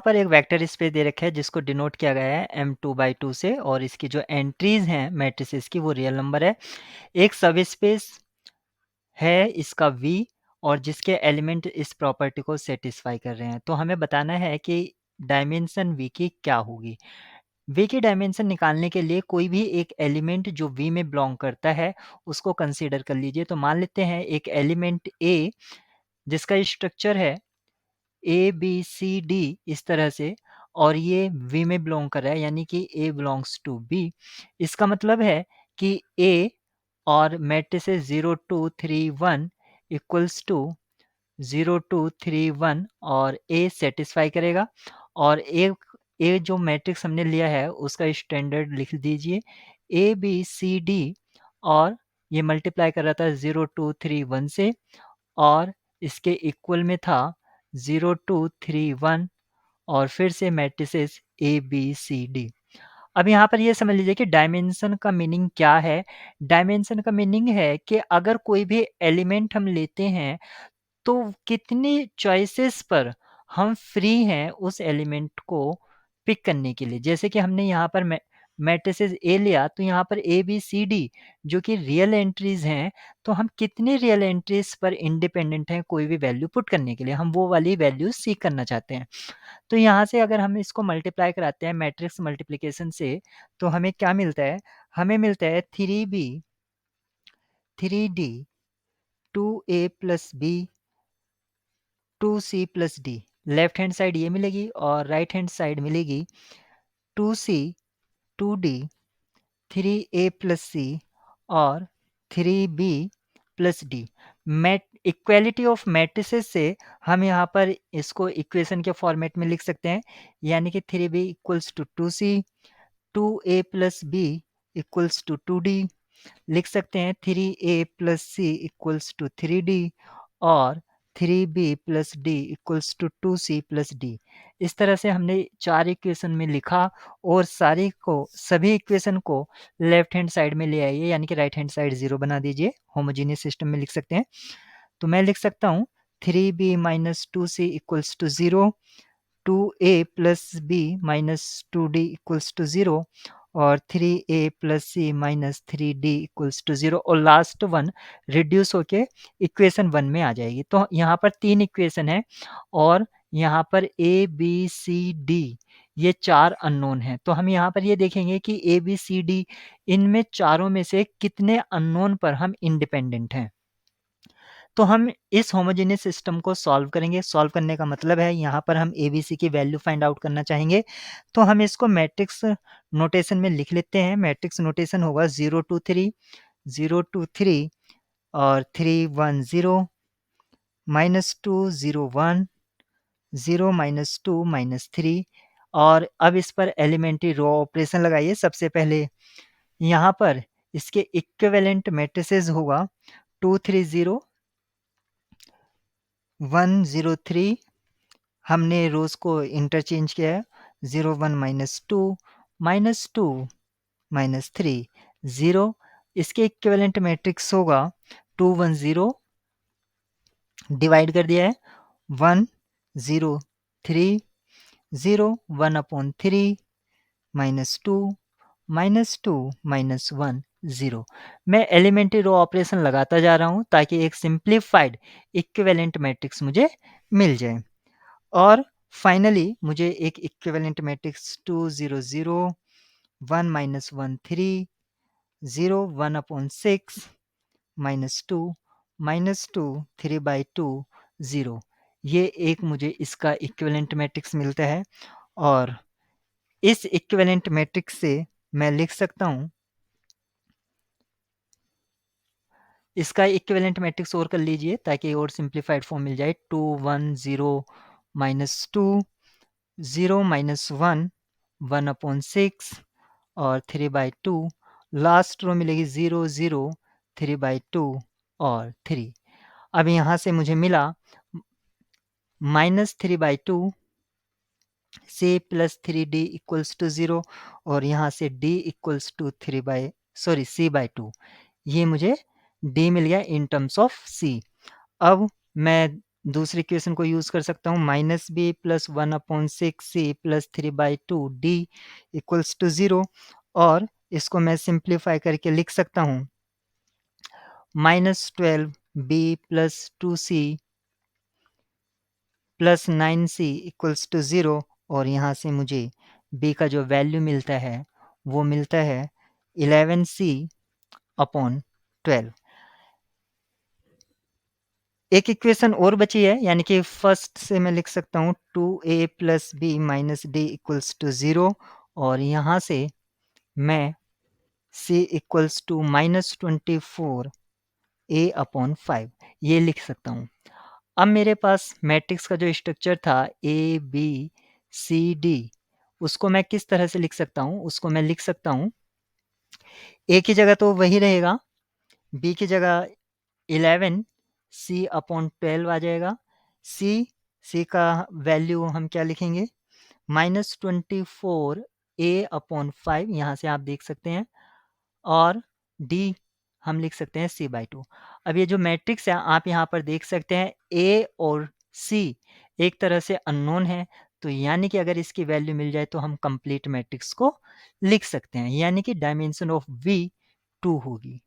पर एक vector space दे रखा है जिसको डिनोट किया गया है m2/2 से और इसकी जो एंट्रीज हैं मैट्रिसेस की वो रियल नंबर है। एक सब स्पेस है इसका V और जिसके एलिमेंट इस प्रॉपर्टी को सेटिस्फाई कर रहे हैं। तो हमें बताना है कि डायमेंशन V की क्या होगी। V की डायमेंशन निकालने के लिए कोई भी एक एलिमेंट जो V में बिलोंग करता है उसको कंसीडर कर लीजिए। तो मान लेते हैं एक एलिमेंट A जिसका स्ट्रक्चर है ए बी सी डी इस तरह से और ये V में बिलोंग कर रहा है यानी कि A बिलोंग्स टू B। इसका मतलब है कि A और मैट्रिसेस 0 2 3 1 इक्वल्स टू 0 2 3 1 और A सेटिस्फाई करेगा। और ए जो मैट्रिक्स हमने लिया है उसका स्टैंडर्ड लिख दीजिए ए बी सी डी और ये मल्टीप्लाई कर रहा था 0 2 3 1 से और इसके इक्वल में था 0 2 3 1 और फिर से matrices A B C D. अब यहाँ पर ये समझ लीजिए कि डायमेंशन का मीनिंग क्या है। डायमेंशन का मीनिंग है कि अगर कोई भी एलिमेंट हम लेते हैं तो कितनी चॉइसेस पर हम फ्री हैं उस एलिमेंट को पिक करने के लिए। जैसे कि हमने यहाँ पर मैट्रिसेस ए लिया तो यहाँ पर ए बी सी डी जो कि रियल एंट्रीज हैं, तो हम कितने रियल एंट्रीज पर इंडिपेंडेंट हैं कोई भी वैल्यू पुट करने के लिए, हम वो वाली वैल्यू सीख करना चाहते हैं। तो यहाँ से अगर हम इसको मल्टीप्लाई कराते हैं मैट्रिक्स मल्टीप्लिकेशन से तो हमें क्या मिलता है, हमें मिलता है 3b 3d 2a plus B 2c plus D. Left hand side ये मिलेगी और राइट हैंड साइड मिलेगी 2c 2d 3a plus C और 3b प्लस डी। मैट इक्वेलिटी ऑफ मैट्रिसेस से हम यहाँ पर इसको इक्वेशन के फॉर्मेट में लिख सकते हैं यानी कि 3b equals to 2c 2a plus B equals to 2d। लिख सकते हैं 3a plus C equals to 3d और 3b plus D equals to 2c plus D. इस तरह से हमने 4 इक्वेशन में लिखा और सभी इक्वेशन को लेफ्ट हैंड साइड में ले आइए यानी कि राइट हैंड साइड 0 बना दीजिए। होमोजीनियस सिस्टम में लिख सकते हैं। तो मैं लिख सकता हूँ 3b minus 2c equals to 0 2a plus B minus 2d equals to 0 और 3a plus C minus 3d equals to 0 और लास्ट वन रिड्यूस होके इक्वेशन 1 में आ जाएगी। तो यहाँ पर 3 इक्वेशन है और यहाँ पर a b c d ये 4 अननोन हैं। तो हम यहाँ पर ये देखेंगे कि a b c d इनमें चारों में से कितने अननोन पर हम इंडिपेंडेंट हैं। तो हम इस होमोजेनियस सिस्टम को सॉल्व करेंगे। सॉल्व करने का मतलब है यहाँ पर हम एबीसी की वैल्यू फाइंड आउट करना चाहेंगे। तो हम इसको मैट्रिक्स नोटेशन में लिख लेते हैं। मैट्रिक्स नोटेशन होगा 0 2 3 0 2 3 और 3 1 0 -2 0 1 0 -2 -3 और अब इस पर एलिमेंट्री रो ऑपरेशन लगाइए। सबसे पहले यहाँ पर इसके इक्विवेलेंट मैट्रिसेस होगा 2 3 0 1 0 3। हमने रोज को इंटरचेंज किया है 0 1 -2 -2 -3 0। इसके इक्विवेलेंट मैट्रिक्स होगा 2 1 0 डिवाइड कर दिया है 1 0 3 0 1/3 -2 -2 -1 0। मैं एलिमेंट्री रो ऑपरेशन लगाता जा रहा हूं ताकि एक सिंप्लीफाइड इक्विवेलेंट मैट्रिक्स मुझे मिल जाए और फाइनली मुझे एक इक्विवेलेंट मैट्रिक्स 2 0 0 1 -1 3 0 1/6 -2 -2 3/2 0। ये एक मुझे इसका इक्विवेलेंट मैट्रिक्स मिलता है और इस इक्विवेलेंट मैट्रिक्स से मैं लिख सकता हूं, इसका इक्विवेलेंट मैट्रिक्स और कर लीजिए ताकि और सिंप्लीफाइड फॉर्म मिल जाए 2 1 0 -2 0 -1 1/6 और 3/2। लास्ट रो मिलेगी 0 0 3/2 और 3। अब यहाँ से मुझे मिला -3/2 c plus 3d equals to 0 और यहाँ से d इक्वल्स टू c/2। ये मुझे d मिल गया इन टर्म्स ऑफ c। अब मैं दूसरी इक्वेशन को यूज़ कर सकता हूँ, -b plus 1/6c plus 3/2 d equals to 0 और इसको मैं सिंप्लीफाई करके लिख सकता हूँ -12b plus 2c plus 9c equals to 0 और यहाँ से मुझे b का जो वैल्यू मिलता है वो मिलता है 11c अपॉन 12। एक इक्वेशन और बची है, यानी कि फर्स्ट से मैं लिख सकता हूँ 2a plus B minus D equals to 0 और यहाँ से मैं c equals to -24 a upon 5 ये लिख सकता हूँ। अब मेरे पास मैट्रिक्स का जो स्ट्रक्चर था ए बी सी डी, उसको मैं किस तरह से लिख सकता हूँ? उसको मैं लिख सकता हूँ, ए की जगह तो वही रहेगा, बी की जगह 11 सी अपॉन 12 आ जाएगा। सी का वैल्यू हम क्या लिखेंगे? -24 ए अपॉन 5 यहाँ से आप देख सकते हैं और डी हम लिख सकते हैं c/2। अब ये जो मैट्रिक्स है आप यहाँ पर देख सकते हैं ए और सी एक तरह से अननोन है, तो यानी कि अगर इसकी वैल्यू मिल जाए तो हम कंप्लीट मैट्रिक्स को लिख सकते हैं, यानी कि डायमेंशन ऑफ वी 2 होगी।